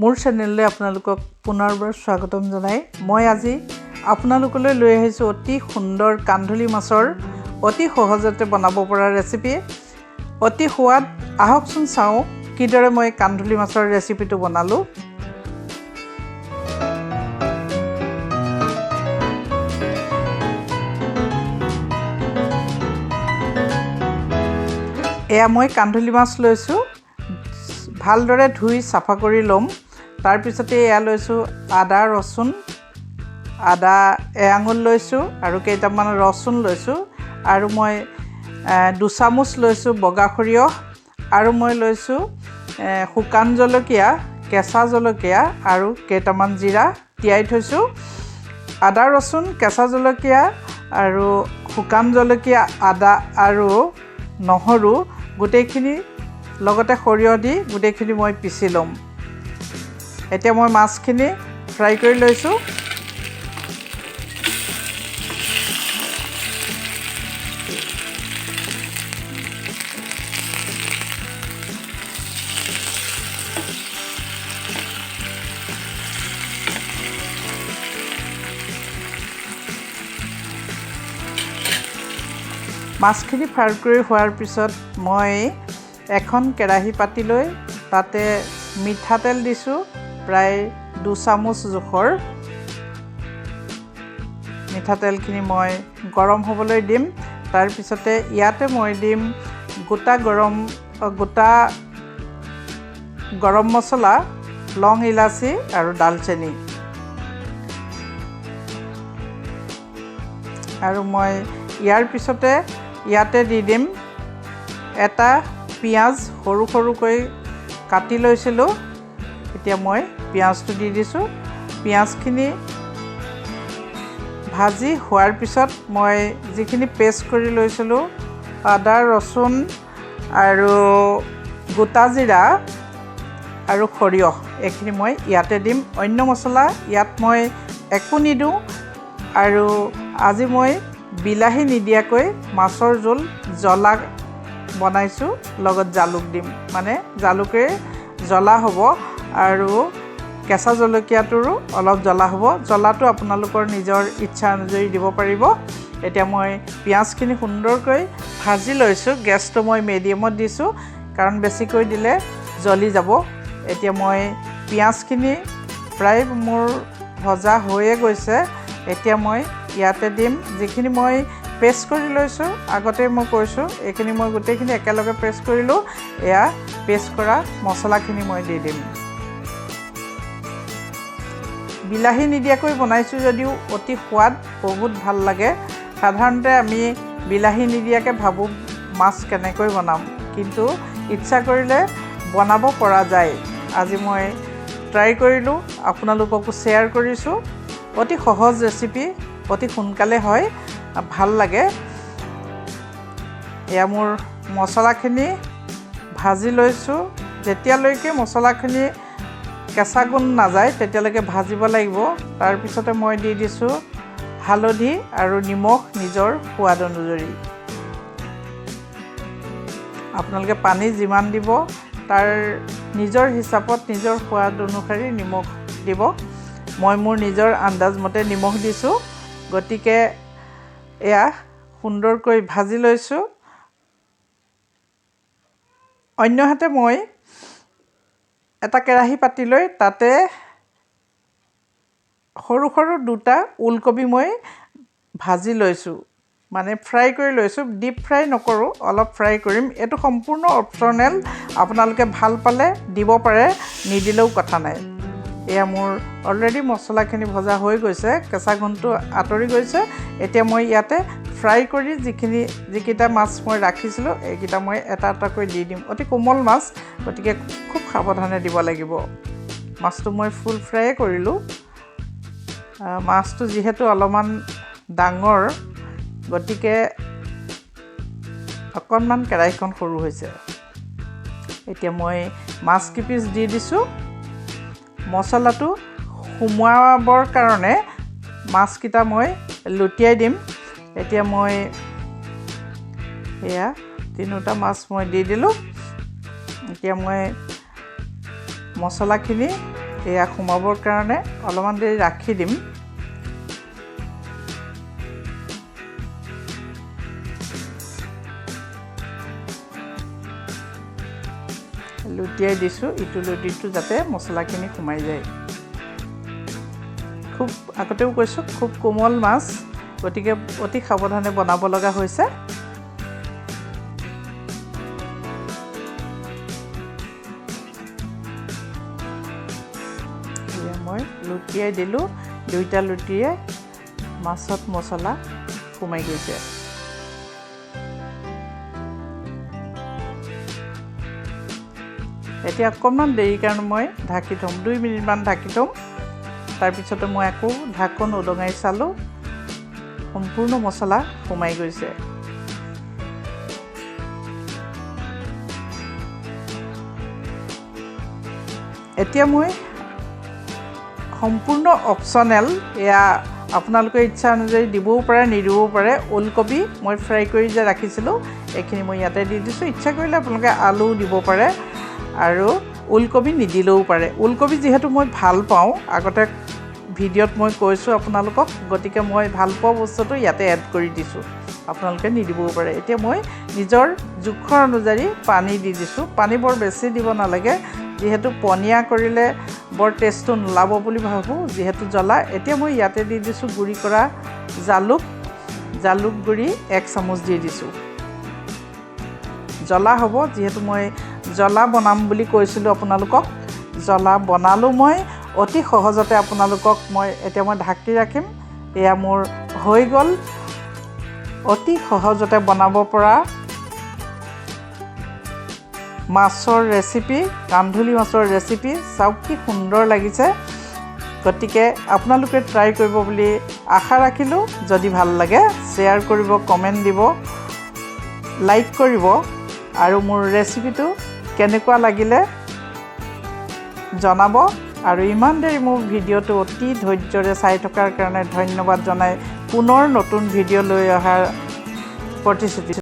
মোৰ চেনেললৈ আপোনালোকক পুনৰবাৰ স্বাগতম জনাই মই আজি আপোনালোকলৈ লৈ আহিছোঁ অতি সুন্দৰ কান্ধুলি মাছৰ অতি সহজতে বনাব পৰা ৰেচিপি অতি সোৱাদ আহকচোন চাওঁ কিদৰে মই কান্ধুলি মাছৰ ৰেচিপিটো বনালোঁ এয়া মই কান্ধুলি মাছ লৈছোঁ ভালদৰে ধুই সাফা কৰি লম তাৰ পিছতে এয়া লৈছোঁ আদা ৰসুন আদা এআঙুল লৈছোঁ আৰু কেইটামান ৰসুন লৈছোঁ আৰু মই 2 চামুচ লৈছোঁ বগা সৰিয়হ আৰু মই লৈছোঁ শুকান জলকীয়া কেঁচা জলকীয়া আৰু কেইটামান জিৰা তিয়াই থৈছোঁ আদা ৰসুন কেঁচা জলকীয়া আৰু শুকান জলকীয়া আদা আৰু নহৰু গোটেইখিনি লগতে সৰিয়হ দি গোটেইখিনি মই পিচি ল'ম এতিয়া মই মাছখিনি ফ্ৰাই কৰি লৈছোঁ মাছখিনি ফ্ৰাই কৰি হোৱাৰ পিছত মই এখন কেৰাহী পাতি লৈ তাতে মিঠাতেল দিছোঁ প্ৰায় 2 চামুচ জোখৰ মিঠাতেলখিনি মই গৰম হ'বলৈ দিম তাৰ পিছতে ইয়াতে মই দিম গোটা গৰম মছলা লং ইলাচি আৰু দালচেনি আৰু মই ইয়াৰ পিছতে ইয়াতে দি দিম এটা পিঁয়াজ সৰু সৰুকৈ কাটি লৈছিলোঁ এতিয়া মই পিঁয়াজটো দি দিছোঁ পিঁয়াজখিনি ভাজি হোৱাৰ পিছত মই যিখিনি পেষ্ট কৰি লৈছিলোঁ আদা ৰচুন আৰু গোটা জিৰা আৰু সৰিয়হ এইখিনি মই ইয়াতে দিম অন্য মছলা ইয়াত মই একো নিদিওঁ আৰু আজি মই বিলাহী নিদিয়াকৈ মাছৰ জোল জ্বলা বনাইছোঁ লগত জালুক দিম মানে জালুকে জ্বলা হ'ব আৰু কেঁচা জলকীয়াটোৰো অলপ জ্বলা হ'ব জ্বলাটো আপোনালোকৰ নিজৰ ইচ্ছা অনুযায়ী দিব পাৰিব এতিয়া মই পিঁয়াজখিনি সুন্দৰকৈ ভাজি লৈছোঁ গেছটো মই মিডিয়ামত দিছোঁ কাৰণ বেছিকৈ দিলে জ্বলি যাব এতিয়া মই পিঁয়াজখিনি প্ৰায় মোৰ ভজা হৈয়ে গৈছে এতিয়া মই ইয়াতে দিম যিখিনি মই পেষ্ট কৰি লৈছোঁ আগতে মই কৈছোঁ এইখিনি মই গোটেইখিনি একেলগে পেষ্ট কৰিলোঁ এয়া পেষ্ট কৰা মছলাখিনি মই দি দিম বিলাহী নিদিয়াকৈ বনাইছোঁ যদিও অতি সোৱাদ বহুত ভাল লাগে সাধাৰণতে আমি বিলাহী নিদিয়াকৈ ভাবোঁ মাছ কেনেকৈ বনাম কিন্তু ইচ্ছা কৰিলে বনাব পৰা যায় আজি মই ট্ৰাই কৰিলোঁ আপোনালোককো শ্বেয়াৰ কৰিছোঁ অতি সহজ ৰেচিপি অতি সোনকালে হয় ভাল লাগে এয়া মোৰ মছলাখিনি ভাজি লৈছোঁ যেতিয়ালৈকে মছলাখিনি কেঁচা গোন্ধ নাযায় তেতিয়ালৈকে ভাজিব লাগিব তাৰপিছতে মই দি দিছোঁ হালধি আৰু নিমখ নিজৰ সোৱাদ অনুযায়ী আপোনালোকে পানী যিমান দিব তাৰ নিজৰ হিচাপত নিজৰ সোৱাদ অনুসৰি নিমখ দিব মই মোৰ নিজৰ আন্দাজমতে নিমখ দিছোঁ গতিকে এয়া সুন্দৰকৈ ভাজি লৈছোঁ অন্যহাতে মই এটা কেৰাহী পাতি লৈ তাতে সৰু সৰু 2টা ওলকবি মই ভাজি লৈছোঁ মানে ফ্ৰাই কৰি লৈছোঁ ডিপ ফ্ৰাই নকৰোঁ অলপ ফ্ৰাই কৰিম এইটো সম্পূৰ্ণ অপশ্যনেল আপোনালোকে ভাল পালে দিব পাৰে নিদিলেও কথা নাই এয়া মোৰ অলৰেডি মছলাখিনি ভজা হৈ গৈছে কেঁচা গোন্ধটো আঁতৰি গৈছে এতিয়া মই ইয়াতে ফ্ৰাই কৰি যিকেইটা মাছ মই ৰাখিছিলোঁ এইকেইটা মই এটা এটাকৈ দি দিম অতি কোমল মাছ গতিকে খুব সাৱধানে দিব লাগিব মাছটো মই ফুল ফ্ৰাইয়ে কৰিলোঁ মাছটো যিহেতু অলপমান ডাঙৰ গতিকে অকণমান কেৰাহীখন সৰু হৈছে এতিয়া মই মাছ কিপিচ দি দিছোঁ মছলাটো সুমুৱাবৰ কাৰণে মাছকেইটা মই লুটিয়াই দিম এতিয়া মই এয়া 3টা মাছ মই দি দিলোঁ এতিয়া মই মছলাখিনি এয়া সোমাবৰ কাৰণে অলপমান দেৰি ৰাখি দিম। লুটিয়াই দিছোঁ ইটো লুটিটো যাতে মছলাখিনি সোমাই যায়। খুব আগতেও কৈছোঁ খুব কোমল মাছ, গতিকে অতি সাৱধানে বনাব লগা হৈছে। মই লুটিয়াই দিলোঁ, দুইটা লুটিয়ে মাছত মছলা সোমাই গৈছে। এতিয়া অকণমান দেৰি কাৰণে মই ঢাকি থ'ম, 2 মিনিটমান ঢাকি থ'ম। তাৰপিছতে মই আকৌ ঢাকোন উদঙাই চালোঁ, সম্পূৰ্ণ মছলা সোমাই গৈছে। এতিয়া মই সম্পূৰ্ণ অপশ্যনেল, এয়া আপোনালোকৰ ইচ্ছা অনুযায়ী দিবও পাৰে নিদিবও পাৰে। ওলকবি মই ফ্ৰাই কৰি যে ৰাখিছিলোঁ এইখিনি মই ইয়াতে দি দিছোঁ। ইচ্ছা কৰিলে আপোনালোকে আলুও দিব পাৰে আৰু ওলকবি নিদিলেও পাৰে। ওলকবি যিহেতু মই ভাল পাওঁ, আগতে ভিডিঅ'ত মই কৈছোঁ আপোনালোকক, গতিকে মই ভাল পোৱা বস্তুটো ইয়াতে এড কৰি দিছোঁ, আপোনালোকে নিদিবও পাৰে। এতিয়া মই নিজৰ জোখৰ অনুযায়ী পানী দি দিছোঁ। পানী বৰ বেছি দিব নালাগে, যিহেতু পনীয়া কৰিলে বৰ টেষ্টটো নোলাব বুলি ভাবোঁ, যিহেতু জ্বলা। এতিয়া মই ইয়াতে দি দিছোঁ গুড়ি কৰা জালুক গুড়ি 1 চামুচ দি দিছোঁ। জ্বলা হ'ব, যিহেতু মই জ্বলা বনাম বুলি কৈছিলোঁ আপোনালোকক। জ্বলা বনালোঁ মই অতি সহজতে আপোনালোকক এতিয়া মই ঢাকি ৰাখিম। এয়া মোৰ হৈ গ'ল অতি সহজতে বনাব পৰা মাছৰ ৰেচিপি, কান্ধুলি মাছৰ ৰেচিপি। চাওক কি সুন্দৰ লাগিছে। গতিকে আপোনালোকে ট্ৰাই কৰিব বুলি আশা ৰাখিলোঁ। যদি ভাল লাগে শ্বেয়াৰ কৰিব, কমেণ্ট দিব, লাইক কৰিব আৰু মোৰ ৰেচিপিটো কেনেকুৱা লাগিলে জনাব। আৰু ইমান দেৰি মোৰ ভিডিঅ'টো অতি ধৈৰ্য্যৰে চাই থকাৰ কাৰণে ধন্যবাদ জনাই পুনৰ নতুন ভিডিঅ' লৈ অহাৰ প্ৰতিশ্ৰুতি